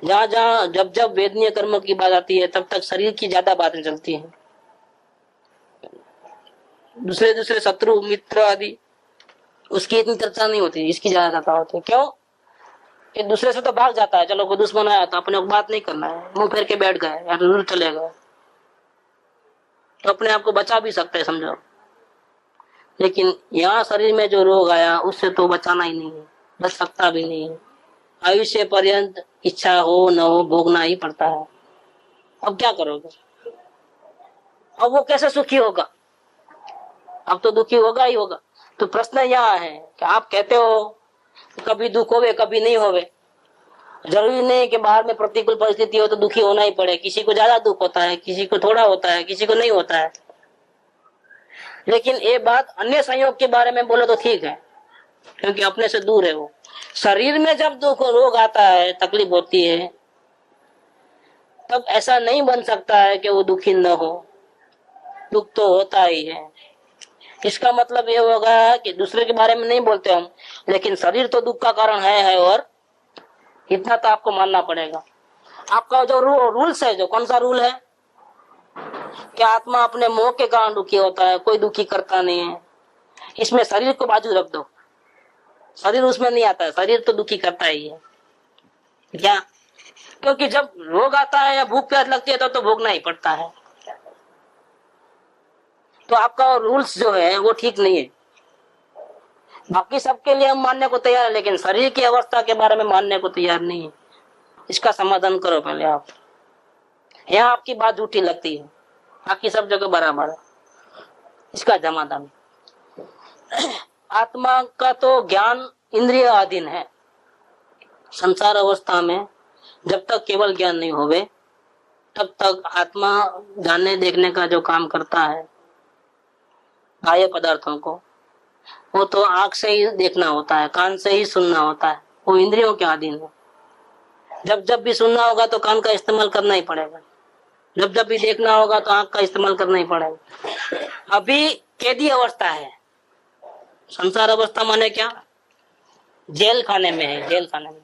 जहाँ जहाँ जब जब वेदनीय कर्म की बात आती है तब तक शरीर की ज्यादा बातें चलती हैं। दूसरे दूसरे शत्रु मित्र आदि उसकी इतनी चर्चा नहीं होती, इसकी ज्यादा चर्चा होती है। क्यों? कि दूसरे से तो भाग जाता है, चलो कोई दुश्मन आया तो अपने को बात नहीं करना है, मुंह फेर के बैठ गए या दूर चले गए तो अपने आप को बचा भी सकते हैं समझो। लेकिन यहाँ शरीर में जो रोग आया उससे तो बचाना ही नहीं है, बच सकता भी नहीं है। आयुष्य पर्यंत इच्छा हो न हो भोगना ही पड़ता है। अब क्या करोगे? अब वो कैसे सुखी होगा? अब तो दुखी होगा ही होगा। तो प्रश्न यहाँ है कि आप कहते हो कभी दुख होवे कभी नहीं होवे। जरूरी नहीं कि बाहर में प्रतिकूल परिस्थिति हो तो दुखी होना ही पड़े। किसी को ज्यादा दुख होता है, किसी को थोड़ा होता है, किसी को नहीं होता है। लेकिन ये बात अन्य संयोग के बारे में बोले तो ठीक है, क्योंकि अपने से दूर है वो। शरीर में जब दुख रोग आता है, तकलीफ होती है, तब ऐसा नहीं बन सकता है कि वो दुखी न हो। दुख तो होता ही है। इसका मतलब ये होगा कि दूसरे के बारे में नहीं बोलते हम, लेकिन शरीर तो दुख का कारण है और इतना तो आपको मानना पड़ेगा। आपका जो रूल्स है, जो कौन सा रूल है कि आत्मा अपने मोह के कारण दुखी होता है, कोई दुखी करता नहीं है। इसमें शरीर को बाजू रख दो, शरीर उसमें नहीं आता है, शरीर तो दुखी करता ही है। क्या क्योंकि जब रोग आता है या भूख प्यास लगती है तो भोगना ही पड़ता है। तो आपका रूल्स जो है वो ठीक नहीं है। बाकी सबके लिए हम मानने को तैयार है, लेकिन शरीर की अवस्था के बारे में मानने को तैयार नहीं है। इसका समाधान करो पहले आप। यहाँ आपकी बात झूठी लगती है, बाकी सब जगह बराबर है। इसका समाधान, आत्मा का तो ज्ञान इंद्रिय अधीन है। संसार अवस्था में जब तक केवल ज्ञान नहीं होवे तब तक आत्मा जानने देखने का जो काम करता है बाह्य पदार्थों को, वो तो आंख से ही देखना होता है, कान से ही सुनना होता है, वो इंद्रियों के अधीन है। जब जब भी सुनना होगा तो कान का इस्तेमाल करना ही पड़ेगा, जब जब भी देखना होगा तो आंख का इस्तेमाल करना ही पड़ेगा। अभी कैदी अवस्था है। संसार अवस्था माने क्या? जेल खाने में है, जेल खाने में।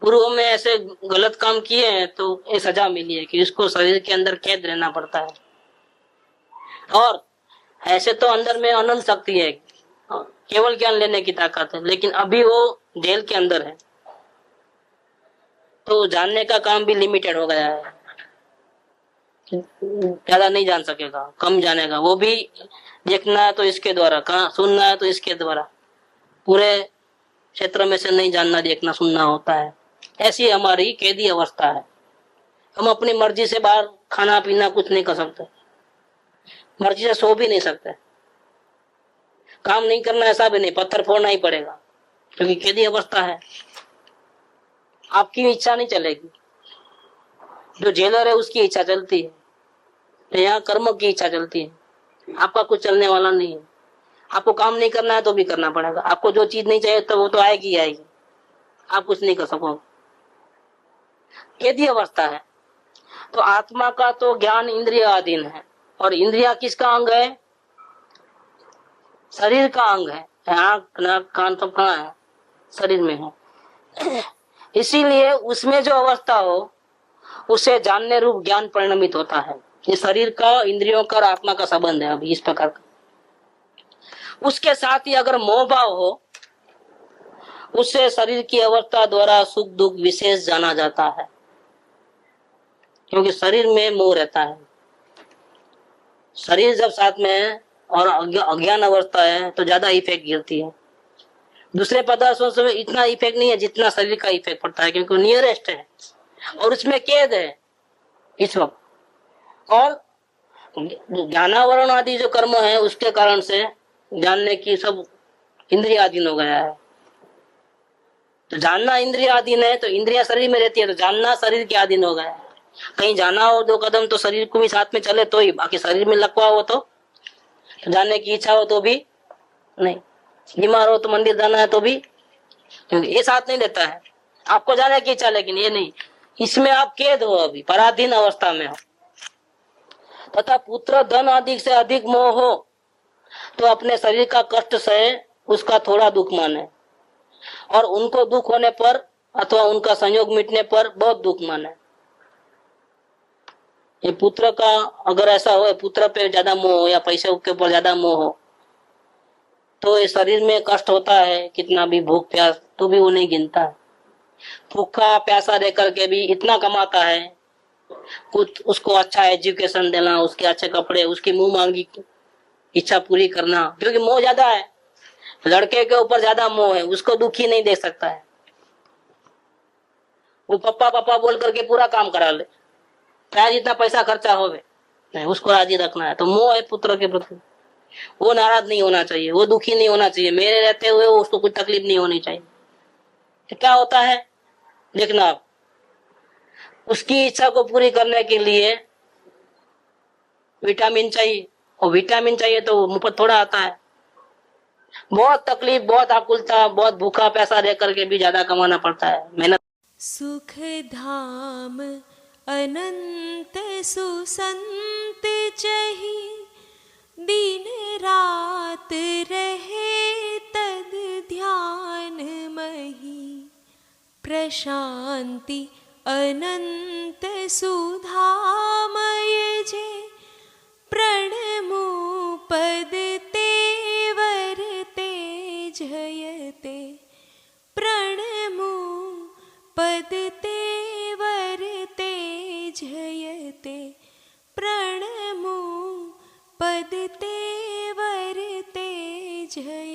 पूर्व में ऐसे गलत काम किए हैं तो ये सजा मिली है कि इसको शरीर के अंदर कैद रहना पड़ता है। और ऐसे तो अंदर में अनंत शक्ति है, केवल ज्ञान लेने की ताकत है, लेकिन अभी वो जेल के अंदर है तो जानने का काम भी लिमिटेड हो गया है। ज्यादा नहीं जान सकेगा, कम जानेगा। वो भी देखना है तो इसके द्वारा, कहाँ सुनना है तो इसके द्वारा, पूरे क्षेत्र में से नहीं जानना, देखना सुनना होता है। ऐसी हमारी कैदी अवस्था है। हम अपनी मर्जी से बाहर खाना पीना कुछ नहीं कर सकते, मर्जी से सो भी नहीं सकते, काम नहीं करना ऐसा भी नहीं, पत्थर फोड़ना ही पड़ेगा क्योंकि कैदी अवस्था है। आपकी इच्छा नहीं चलेगी, जो जेलर है उसकी इच्छा चलती है, यहाँ कर्म की इच्छा चलती है। आपका कुछ चलने वाला नहीं है। आपको काम नहीं करना है तो भी करना पड़ेगा। आपको जो चीज नहीं चाहिए तो वो तो आएगी ही आएगी, आप कुछ नहीं कर सकोगे। कैदी अवस्था है। तो आत्मा का तो ज्ञान इंद्रिय अधीन है, और इंद्रिया किसका अंग है? शरीर का अंग है। आँख नाक कान सब कहाँ है? शरीर में है। इसीलिए उसमें जो अवस्था हो उसे जानने रूप ज्ञान परिणमित होता है। ये शरीर का, इंद्रियों का और आत्मा का संबंध है अभी इस प्रकार का। उसके साथ ही अगर मोह भाव हो, उससे शरीर की अवस्था द्वारा सुख दुख विशेष जाना जाता है, क्योंकि शरीर में मोह रहता है। शरीर जब साथ में है और अज्ञान अवस्था है तो ज्यादा इफेक्ट गिरती है। दूसरे पदार्थों से इतना इफेक्ट नहीं है जितना शरीर का इफेक्ट पड़ता है, क्योंकि नियरेस्ट है और उसमें कैद है इस वक्त। और ज्ञानावरण आदि जो कर्म है उसके कारण से जानने की सब इंद्रिय अधीन हो गया है। तो जानना इंद्रिय अधीन है तो इंद्रिया शरीर में रहती है, तो जानना शरीर के अधीन हो गया है। कहीं जाना हो 2 कदम तो शरीर को भी साथ में चले तो ही, बाकी शरीर में लकवा हो तो जानने की इच्छा हो तो भी नहीं, बीमार हो तो मंदिर जाना है तो भी, क्योंकि ये साथ नहीं देता है। आपको जाने की इच्छा, लेकिन ये नहीं, इसमें आप कैद हो, अभी पराधीन अवस्था में हो। तथा पुत्र धन आदि से अधिक मोह हो तो अपने शरीर का कष्ट सहे, उसका थोड़ा दुख माने, और उनको दुख होने पर अथवा उनका संयोग मिटने पर बहुत दुख माने। ये पुत्र का अगर ऐसा हो, पुत्र पे ज्यादा मोह हो या पैसे के ऊपर ज्यादा मोह हो तो ये शरीर में कष्ट होता है। कितना भी भूख प्यास तो भी वो नहीं गिनता है। भूखा प्यासा रह करके भी इतना कमाता है, कुछ उसको अच्छा एजुकेशन देना, उसके अच्छे कपड़े, उसकी मुंह मांगी इच्छा पूरी करना, क्योंकि मोह ज्यादा है। लड़के के ऊपर ज्यादा मोह है, उसको दुखी नहीं देख सकता है। वो पप्पा पप्पा बोल करके पूरा काम करा ले, चाहे जितना पैसा खर्चा हो नहीं, उसको राजी रखना है। तो मोह है पुत्र के प्रति। वो नाराज नहीं होना चाहिए, वो दुखी नहीं होना चाहिए, मेरे रहते हुए उसको कुछ तकलीफ नहीं होनी चाहिए। तो क्या होता है देखना आप, उसकी इच्छा को पूरी करने के लिए विटामिन चाहिए, और विटामिन चाहिए तो मुफ्त थोड़ा आता है। बहुत तकलीफ, बहुत आकुलता, बहुत भूखा प्यासा रह करके भी ज्यादा कमाना पड़ता है, मेहनत। सुख धाम अनंत सुसंत चही, दिन रात रहे तद ध्यान मही। प्रशांति अनंत सुधामय जे, प्रणमो पद तेवर तेजयते। प्रणमो पद ते ते प्रणमो पद ते वरते जय